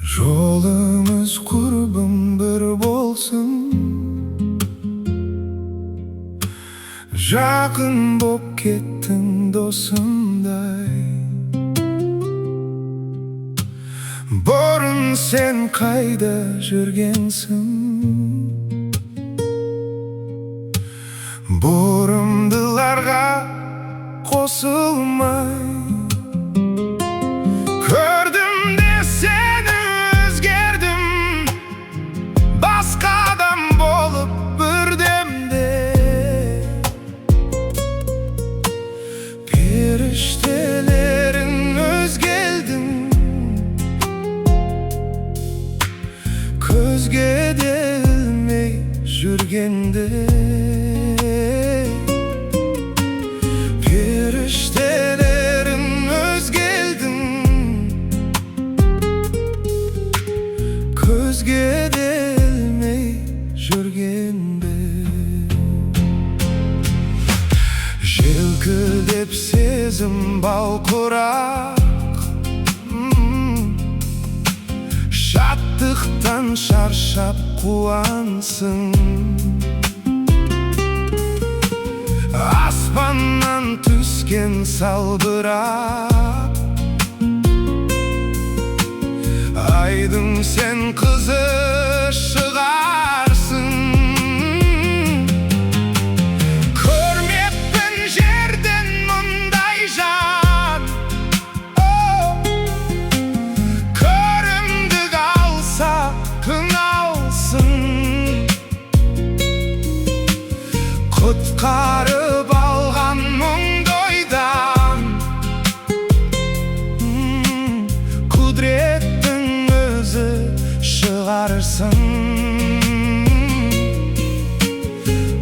Жолымыз құрбым бір болсын, жақын боп кеттің досымдай. Бұрын сен қайда жүргенсің? Бұрымдыларға қосылмай көрдім де сені өзгердім, басқа адам болып бірдемде. Періштелерің өзгелдің, көзге де ілмей жүргенде. Періштелерің өзгелдің, көзге де ілмей жүргенде. Желкілдеп сезім балқұрақ, шаттықтан шаршап қуансың. Аспаннан түскен салбырап, айдың сен қызы шығарсың. Көрмеппін жерден мұндай жан, көрімдік алса қиналсын. Құтқарып алған мұңды ойдан, құдіреттің өзі шығарсың.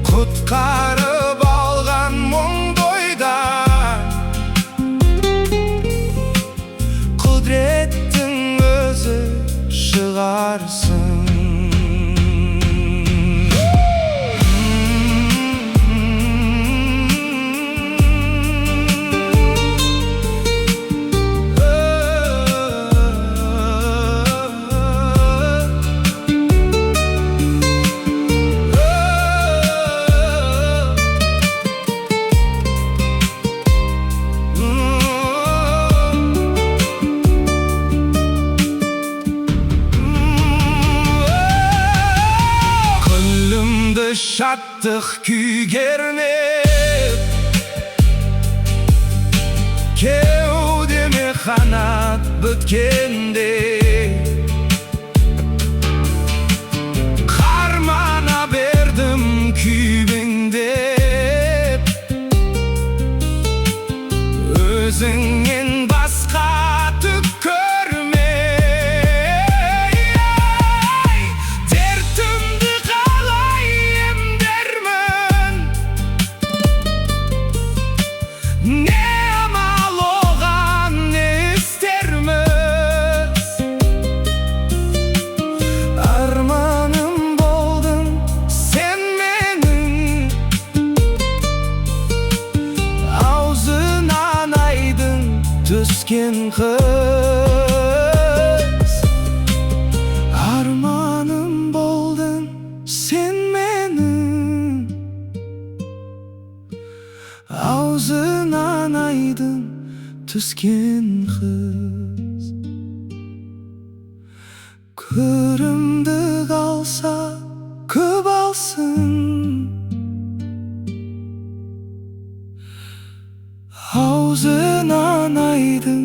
Құтқарып алған мұңды ойдан, құдіреттің өзі шығарсың. Şаттық күй кернеп, кеудеме қанат біткенде. Қармана бердім күйбеңдеп, өзіңнен басқа түк көрмей. Дертімді қалай емдермін, не амал оған, не істерміз? Арманым болдың сен менің, аузынан айдың түскен қыз. Арманым болдың сен менің, аузынан айдың түскен қыз. Көрімдік алса көп алсын, аузынан айдың